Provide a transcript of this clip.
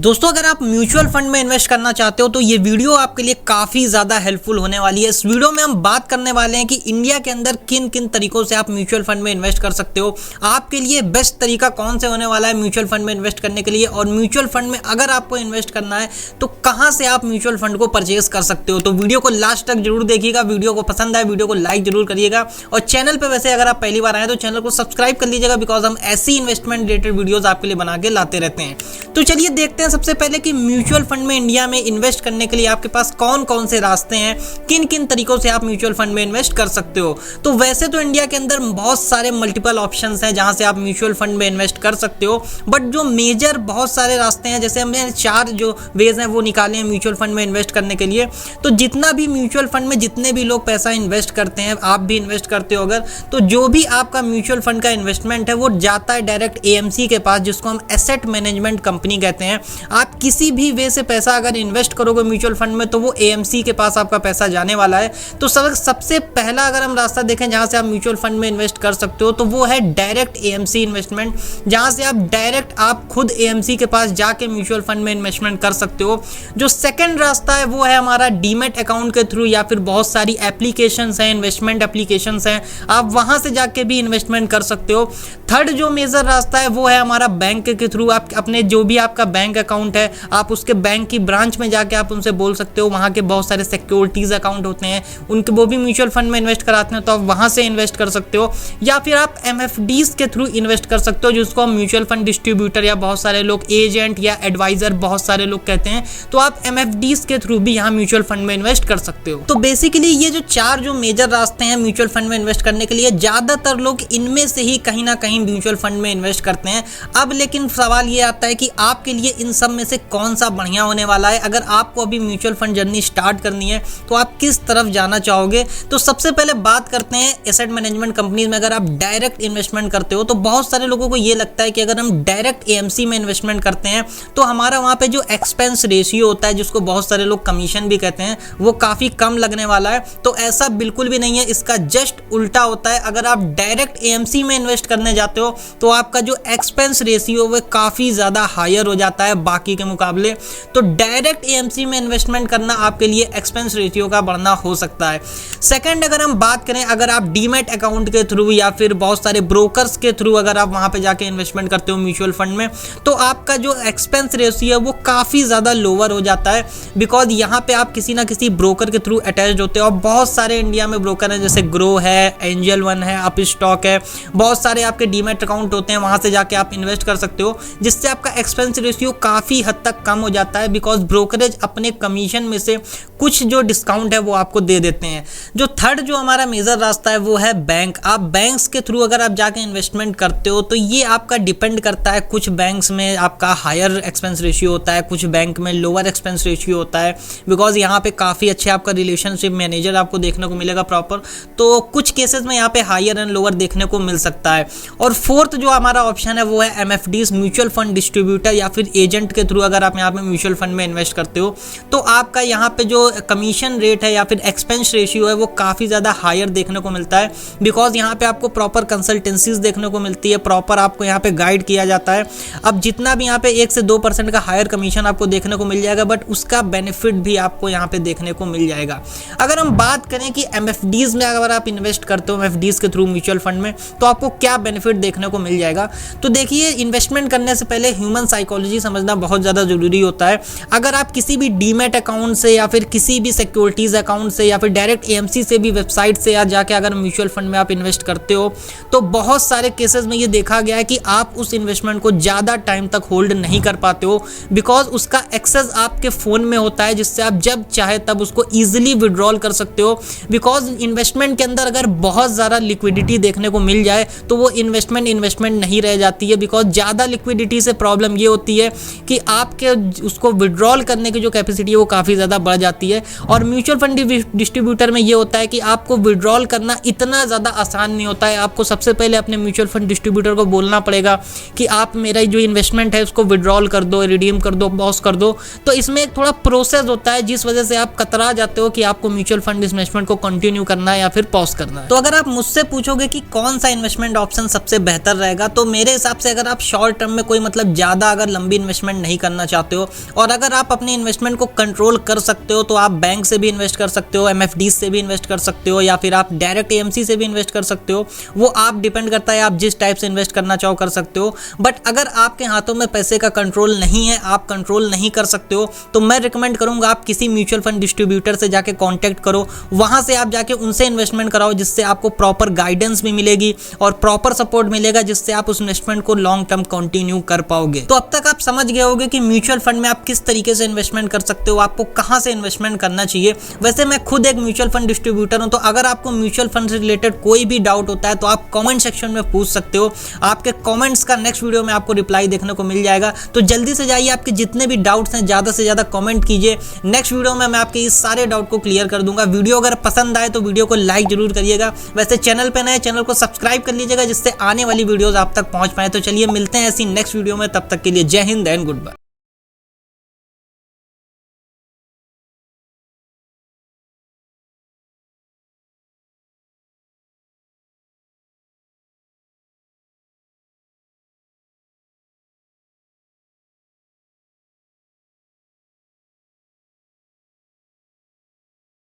दोस्तों अगर आप म्यूचुअल फंड में इन्वेस्ट करना चाहते हो तो ये वीडियो आपके लिए काफ़ी ज़्यादा हेल्पफुल होने वाली है। इस वीडियो में हम बात करने वाले हैं कि इंडिया के अंदर किन किन तरीकों से आप म्यूचुअल फंड में इन्वेस्ट कर सकते हो। आपके लिए बेस्ट तरीका कौन से होने वाला है म्यूचुअल फंड में इन्वेस्ट करने के लिए, और म्यूचुअल फंड में अगर आपको इन्वेस्ट करना है तो कहाँ से आप म्यूचुअल फंड को परचेज कर सकते हो। तो वीडियो को लास्ट तक जरूर देखिएगा। वीडियो को पसंद आए वीडियो को लाइक जरूर करिएगा, और चैनल पर वैसे अगर आप पहली बार आए तो चैनल को सब्सक्राइब कर लीजिएगा, बिकॉज हम ऐसी इन्वेस्टमेंट रिलेटेड वीडियोज आपके लिए बना के लाते रहते हैं। तो चलिए देखते हैं सबसे पहले कि म्यूचुअल फंड में इंडिया में इन्वेस्ट करने के लिए आपके पास कौन कौन से रास्ते हैं, किन किन तरीकों से आप म्यूचुअल फंड में इन्वेस्ट कर सकते हो। तो वैसे तो इंडिया के अंदर बहुत सारे मल्टीपल ऑप्शंस हैं जहां से आप म्यूचुअल फंड में इन्वेस्ट कर सकते हो, बट जो मेजर बहुत सारे रास्ते हैं, जैसे हमने 4 जो वेज हैं वो निकाले हैं म्यूचुअल फंड में इन्वेस्ट करने के लिए। तो जितना भी म्यूचुअल फंड में जितने भी लोग पैसा इन्वेस्ट करते हैं, आप भी इन्वेस्ट करते हो अगर, तो जो भी आपका म्यूचुअल फंड का इन्वेस्टमेंट है वो जाता है डायरेक्ट एएमसी के पास, जिसको हम एसेट मैनेजमेंट कंपनी कहते हैं। आप किसी भी वे से पैसा अगर इन्वेस्ट करोगे म्यूचुअल फंड में तो वो एएमसी के पास आपका पैसा जाने वाला है। तो सबसे पहला अगर हम रास्ता देखें जहां से आप म्यूचुअल फंड में इन्वेस्ट कर सकते हो तो वो है डायरेक्ट एएमसी इन्वेस्टमेंट, जहां से आप डायरेक्ट आप खुद एएमसी के पास जाके म्यूचुअल फंड में इन्वेस्टमेंट कर सकते हो। जो सेकंड रास्ता है वो है हमारा डीमैट अकाउंट के थ्रू, या फिर बहुत सारी एप्लीकेशंस हैं, इन्वेस्टमेंट एप्लीकेशंस हैं, आप वहां से जाके भी इन्वेस्टमेंट कर सकते हो। थर्ड जो मेजर रास्ता है वो है हमारा बैंक के थ्रू। आप अपने जो भी आपका बैंक अकाउंट है आप उसके बैंक की ब्रांच में जाके आप उनसे बोल सकते हो। वहाँ के बहुत सारे सिक्योरिटीज अकाउंट होते हैं, उनके वो भी म्यूचुअल फंड में इन्वेस्ट कराते हैं, तो आप वहाँ से इन्वेस्ट कर सकते हो। या फिर आप एमएफडीज के थ्रू इन्वेस्ट कर सकते हो, जिसको हम म्यूचुअल फंड डिस्ट्रीब्यूटर या बहुत सारे लोग एजेंट या एडवाइजर बहुत सारे लोग कहते हैं। तो आप एमएफडीज के थ्रू भी यहाँ म्यूचुअल फंड में इन्वेस्ट कर सकते हो। तो बेसिकली ये जो 4 जो मेजर रास्ते हैं म्यूचुअल फंड में इन्वेस्ट करने के लिए, ज्यादातर लोग इनमें से ही कहीं ना कहीं म्यूचुअल फंड में इन्वेस्ट करते हैं। अब लेकिन सवाल ये आता है कि आपके लिए इन सब में से कौन सा बढ़िया होने वाला है। अगर आपको अभी म्यूचुअल फंड जर्नी स्टार्ट करनी है तो आप किस तरफ जाना चाहोगे। तो सबसे पहले बात करते हैं एसेट मैनेजमेंट कंपनीज में अगर आप डायरेक्ट इन्वेस्टमेंट करते हो तो बहुत सारे लोगों को ये लगता है कि अगर हम डायरेक्ट एएमसी में इन्वेस्टमेंट करते हैं तो हमारा वहाँ पे जो एक्सपेंस रेशियो होता है, जिसको बहुत सारे लोग कमीशन भी कहते हैं, वो काफ़ी कम लगने वाला है। तो ऐसा बिल्कुल भी नहीं है, इसका जस्ट उल्टा होता है। अगर आप डायरेक्ट एएमसी में इन्वेस्ट करने जाते हो तो आपका जो एक्सपेंस रेशियो वो काफ़ी ज़्यादा हायर हो जाता है बाकी के मुकाबले। तो डायरेक्ट एएमसी में इन्वेस्टमेंट करना आपके लिए एक्सपेंस रेशियो का बढ़ना हो सकता है। सेकंड अगर हम बात करें, अगर आप डीमैट अकाउंट के थ्रू या फिर बहुत सारे ब्रोकर्स के थ्रू अगर आप वहां पे जाके इन्वेस्टमेंट करते हो म्यूचुअल फंड में, तो आपका जो एक्सपेंस रेशियो है वो काफ़ी ज़्यादा लोअर हो जाता है, बिकॉज यहाँ पे आप किसी ना किसी ब्रोकर के थ्रू अटैच्ड होते हो। और बहुत सारे इंडिया में ब्रोकर हैं, जैसे ग्रो है, एंजल वन है, अप स्टॉक है, बहुत सारे आपके डीमैट अकाउंट होते हैं, वहां से जाके आप इन्वेस्ट कर सकते हो, जिससे आपका एक्सपेंस रेशियो काफ़ी हद तक कम हो जाता है, बिकॉज ब्रोकरेज अपने कमीशन में से कुछ जो डिस्काउंट है वो आपको दे देते हैं। जो थर्ड जो हमारा मेजर रास्ता है वो है बैंक। आप बैंक्स के थ्रू अगर आप जाके इन्वेस्टमेंट करते हो तो ये आपका डिपेंड करता है, कुछ बैंक्स में आपका हायर एक्सपेंस रेशियो होता है, कुछ बैंक में लोअर एक्सपेंस रेशियो होता है, बिकॉज यहाँ पे काफ़ी अच्छे आपका रिलेशनशिप मैनेजर आपको देखने को मिलेगा प्रॉपर। तो कुछ केसेस में यहाँ पे हायर एंड लोअर देखने को मिल सकता है। और फोर्थ जो हमारा ऑप्शन है वो है एमएफडीज, म्यूचुअल फंड डिस्ट्रीब्यूटर या फिर एजेंट के थ्रू अगर आप यहाँ पे म्यूचुअल फंड में इन्वेस्ट करते हो तो आपका यहाँ पे जो कमीशन रेट है या फिर एक्सपेंस रेशियो है वो काफ़ी ज़्यादा हायर देखने को मिलता है, बिकॉज यहाँ पे आपको प्रॉपर कंसल्टेंसीज देखने को मिलती है, प्रॉपर आपको यहाँ पे गाइड किया जाता है। अब जितना भी यहाँ पे 1 से 2% का हायर कमीशन आपको देखने को मिल जाएगा, बट उसका बेनिफिट भी आपको यहाँ पे देखने को मिल जाएगा। अगर हम बात करें कि एमएफडीज में अगर आप इन्वेस्ट करते हो एमएफडीज के थ्रू म्यूचुअल फंड में, तो आपको क्या बेनिफिट देखने को मिल जाएगा। तो देखिए, इन्वेस्टमेंट करने से पहले ह्यूमन साइकोलॉजी समझना बहुत ज़्यादा जरूरी होता है। अगर आप किसी भी डीमैट अकाउंट से या फिर किसी भी सिक्योरिटीज अकाउंट से या फिर डायरेक्ट एएमसी से भी वेबसाइट से या जाके अगर म्यूचुअल फंड में आप इन्वेस्ट करते हो तो बहुत सारे केसेस में ये देखा गया है कि आप उस इन्वेस्टमेंट को ज़्यादा टाइम तक होल्ड नहीं कर पाते हो, बिकॉज उसका एक्सेस आपके फ़ोन में होता है, जिससे आप जब चाहे तब उसको ईजिली विड्रॉल कर सकते हो। बिकॉज इन्वेस्टमेंट के अंदर अगर बहुत ज़्यादा लिक्विडिटी देखने को मिल जाए तो वो इन्वेस्टमेंट नहीं रह जाती है, बिकॉज ज़्यादा लिक्विडिटी से प्रॉब्लम ये होती है कि आपके उसको विड्रॉल करने की जो कैपेसिटी है वो काफ़ी ज़्यादा बढ़ जाती है। और म्यूचुअल फंड डिस्ट्रीब्यूटर में ये होता है कि आपको विड्रॉल करना इतना ज़्यादा आसान नहीं होता है। आपको सबसे पहले अपने म्यूचुअल फंड डिस्ट्रीब्यूटर को बोलना पड़ेगा कि आप मेरा जो इन्वेस्टमेंट है उसको विड्रॉल कर दो, रिडीम कर दो, पॉज कर दो। तो इसमें एक थोड़ा प्रोसेस होता है, जिस वजह से आप कतरा जाते हो कि आपको म्यूचुअल फंड इन्वेस्टमेंट को कंटिन्यू करना है या फिर पॉज करना है। तो अगर आप मुझसे पूछोगे कि कौन सा इन्वेस्टमेंट ऑप्शन सबसे बेहतर रहेगा, तो मेरे हिसाब से अगर आप शॉर्ट टर्म में कोई मतलब ज़्यादा अगर लंबी इन्वेस्टमेंट इन्वेस्टमेंट नहीं करना चाहते हो, और अगर आप अपने इन्वेस्टमेंट को कंट्रोल कर सकते हो तो आप बैंक से भी इन्वेस्ट कर सकते हो, MFDs से भी इन्वेस्ट कर सकते हो, या फिर आप डायरेक्ट AMC से भी इन्वेस्ट कर सकते हो। वो आप डिपेंड करता है, आप जिस टाइप से इन्वेस्ट करना चाहो कर सकते हो। बट अगर आपके हाथों में पैसे का कंट्रोल नहीं है, आप कंट्रोल नहीं कर सकते हो, तो मैं रिकमेंड करूंगा आप किसी म्यूचुअल फंड डिस्ट्रीब्यूटर से जाके कांटेक्ट करो, वहां से आप जाके उनसे इन्वेस्टमेंट कराओ, जिससे आपको प्रॉपर गाइडेंस भी मिलेगी और प्रॉपर सपोर्ट मिलेगा, जिससे आप उस इन्वेस्टमेंट को लॉन्ग टर्म कंटिन्यू कर पाओगे। तो अब तक आप समझ गए होंगे कि म्यूचुअल फंड में आप किस तरीके से इन्वेस्टमेंट कर सकते हो, आपको कहां से इन्वेस्टमेंट करना चाहिए। वैसे मैं खुद एक म्यूचुअल फंड डिस्ट्रीब्यूटर हूं, तो अगर आपको म्यूचुअल फंड से रिलेटेड कोई भी डाउट होता है तो आप कमेंट सेक्शन में पूछ सकते हो। आपके कमेंट्स का नेक्स्ट वीडियो में आपको रिप्लाई देखने को मिल जाएगा। तो जल्दी से जाइए, आपके जितने भी डाउट्स हैं ज्यादा से ज्यादा कमेंट कीजिए। नेक्स्ट वीडियो में मैं आपके इस सारे डाउट को क्लियर कर दूंगा। वीडियो अगर पसंद आए तो वीडियो को लाइक जरूर करिएगा। वैसे चैनल पे नए, चैनल को सब्सक्राइब कर लीजिएगा, जिससे आने वाली वीडियोस आप तक पहुंच पाए। तो चलिए मिलते हैं ऐसी नेक्स्ट वीडियो में, तब तक के लिए जय हिंद एंड गुड बाय।